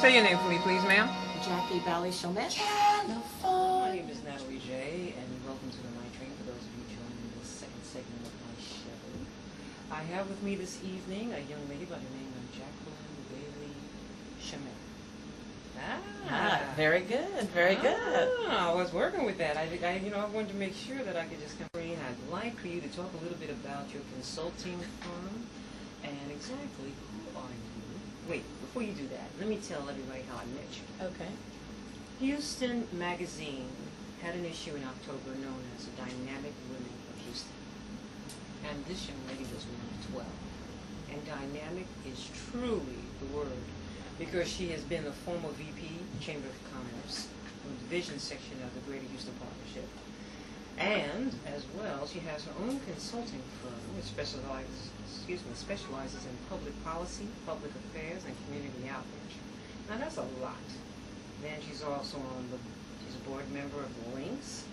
Say your name for me, please, ma'am. Jackie, Baley, Chaumet. My name is NatalieJ, and welcome to the Night Train for those of you joining the second segment of my show. I have with me this evening a young lady by the name of Jacqueline Baley Chaumet. Very good, very good. I was working with that. I wanted to make sure that I could just come in. I'd like for you to talk a little bit about your consulting firm and exactly who are you. Wait, before you do that, let me tell everybody how I met you. Okay. Houston Magazine had an issue in October known as the Dynamic Women of Houston. And this young lady was one of 12. And dynamic is truly the word because she has been a former VP, Chamber of Commerce, from the division section of the Greater Houston Partnership. And, as well, she has her own consulting firm which specializes in public policy, public affairs, and community outreach. Now, that's a lot. Then she's also she's a board member of the Links,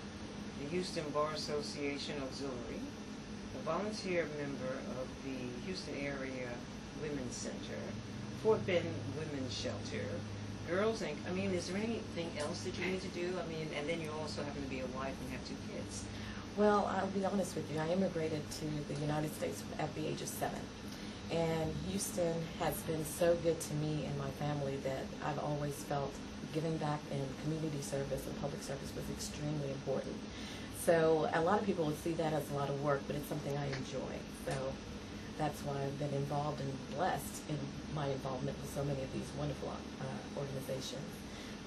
the Houston Bar Association Auxiliary, a volunteer member of the Houston Area Women's Center, Fort Bend Women's Shelter, Girls Inc. I mean, is there anything else that you need to do? I mean, and then you also happen to be a wife and have 2 kids. Well, I'll be honest with you. I immigrated to the United States at the age of 7. And Houston has been so good to me and my family that I've always felt giving back in community service and public service was extremely important. So a lot of people would see that as a lot of work, but it's something I enjoy. So that's why I've been involved and blessed in my involvement with so many of these wonderful organizations.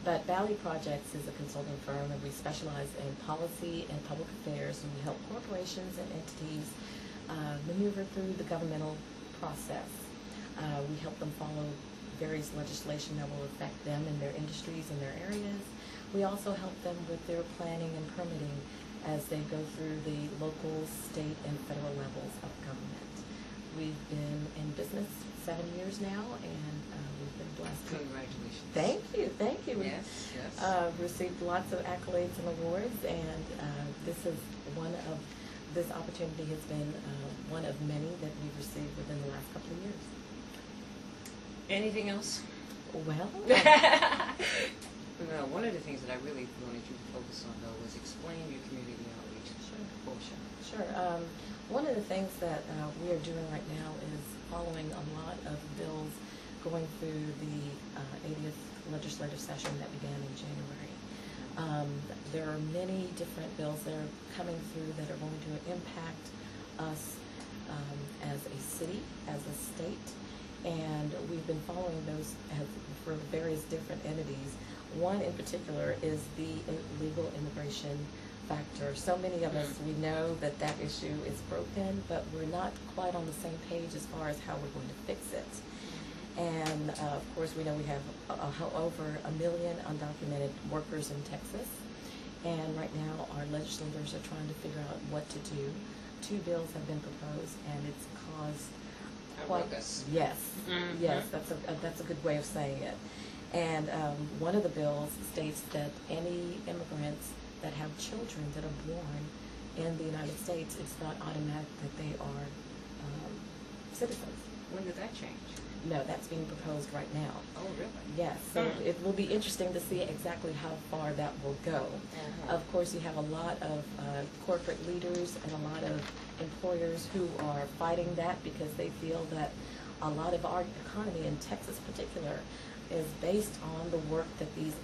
But Baley Projects is a consulting firm, and we specialize in policy and public affairs, and we help corporations and entities maneuver through the governmental process. We help them follow various legislation that will affect them and their industries and their areas. We also help them with their planning and permitting as they go through the local, state, and federal levels of government. We've been in business 7 years now, and we've been blessed. Congratulations. Thank you. Yes, yes. Received lots of accolades and awards, and this opportunity has been one of many that we've received within the last couple of years. Anything else? Well, No, one of the things that I really wanted you to focus on, though, was explain your community outreach portion. Sure. One of the things that we are doing right now is following a lot of bills going through the 80th legislative session that began in January. There are many different bills that are coming through that are going to impact us as a city, as a state, and we've been following those for various different entities. One in particular is the illegal immigration factor. So many of us, we know that issue is broken, but we're not quite on the same page as far as how we're going to fix it. And of course, we know we have over 1 million undocumented workers in Texas, and right now our legislators are trying to figure out what to do. 2 bills have been proposed, and it's caused quite yes, that's a good way of saying it. And one of the bills states that any immigrants that have children that are born in the United States, it's not automatic that they are citizens. When did that change? No, that's being proposed right now. Oh, really? Yes, so it will be interesting to see exactly how far that will go. Of course, you have a lot of corporate leaders and a lot of employers who are fighting that because they feel that a lot of our economy, in Texas in particular, is based on the work that these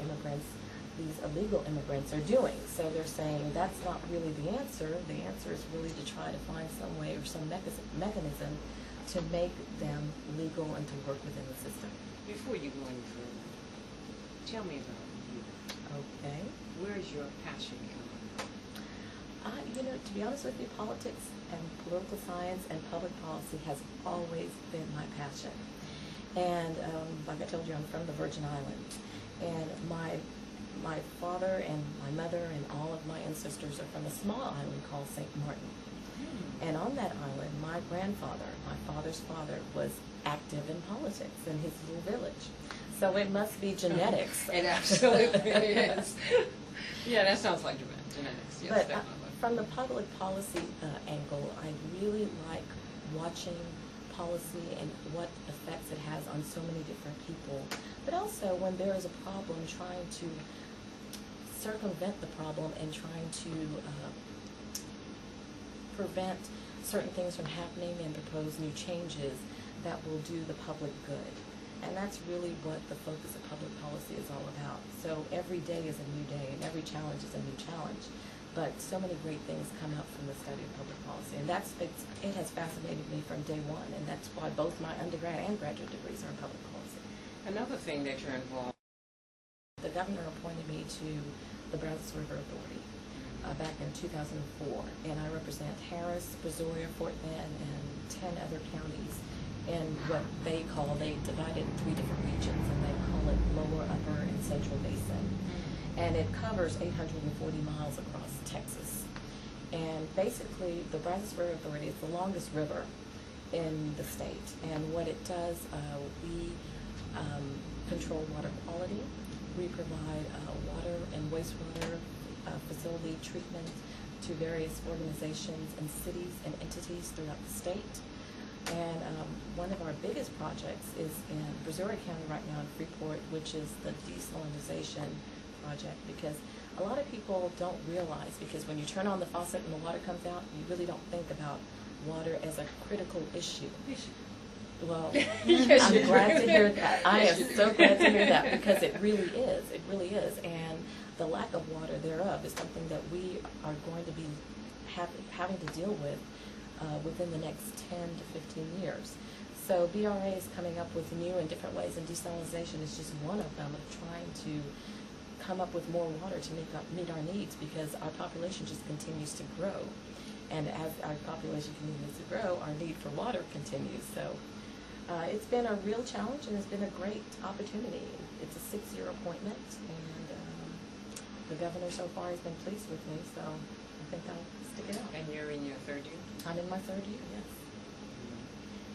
illegal immigrants are doing. So they're saying that's not really the answer. The answer is really to try to find some way or some mechanism to make them legal and to work within the system. Before you go any further, tell me about you. Okay. Where is your passion coming from? To be honest with you, politics and political science and public policy has always been my passion. And like I told you, I'm from the Virgin Islands, and my father and my mother and all of my ancestors are from a small island called St. Martin. And on that island, my grandfather, my father's father, was active in politics in his little village. So it must be genetics. It absolutely is. Yeah, that sounds like genetics. Yes, but definitely. From the public policy angle, I really like watching policy and what effects it has on so many different people, but also when there is a problem, trying to circumvent the problem and trying to prevent certain things from happening and propose new changes that will do the public good. And that's really what the focus of public policy is all about. So every day is a new day, and every challenge is a new challenge. But so many great things come out from the study of public policy. And it has fascinated me from day one, and that's why both my undergrad and graduate degrees are in public policy. Another thing that you're involved. The governor appointed me to the Brazos River Authority back in 2004, and I represent Harris, Brazoria, Fort Bend, and 10 other counties in what they divide it in 3 different regions, and they call it Lower, Upper, and Central Basin. And it covers 840 miles across Texas. And basically, the Brazos River Authority is the longest river in the state. And what it does, we control water quality. We provide water and wastewater facility treatment to various organizations and cities and entities throughout the state. And one of our biggest projects is in Brazoria County right now in Freeport, which is the desalinization project, because a lot of people don't realize, because when you turn on the faucet and the water comes out, you really don't think about water as a critical issue. Well, I'm glad to hear that. I am so glad to hear that, because it really is. It really is. And the lack of water thereof is something that we are going to be having to deal with within the next 10 to 15 years. So BRA is coming up with new and different ways, and desalinization is just one of them, of trying to come up with more water to meet our needs, because our population just continues to grow. And as our population continues to grow, our need for water continues. So it's been a real challenge, and it's been a great opportunity. It's a 6-year appointment, and the governor so far has been pleased with me, so I think I'll stick it out. And you're in your 3rd year? I'm in my 3rd year, yes.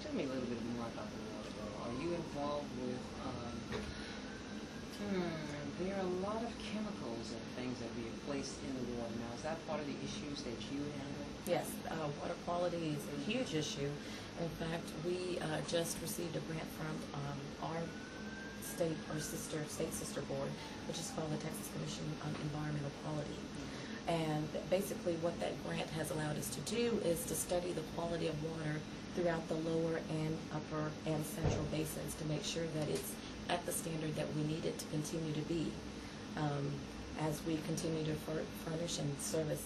Tell me a little bit more about the water bill. Are you involved with, there are a lot of chemicals and things that we have placed in the water now. Is that part of the issues that you handle? Yes, water quality is a huge issue. In fact, we just received a grant from our state sister board, which is called the Texas Commission on Environmental Quality. And basically what that grant has allowed us to do is to study the quality of water throughout the lower and upper and central basins to make sure that it's at the standard that we need it to continue to be as we continue to furnish and service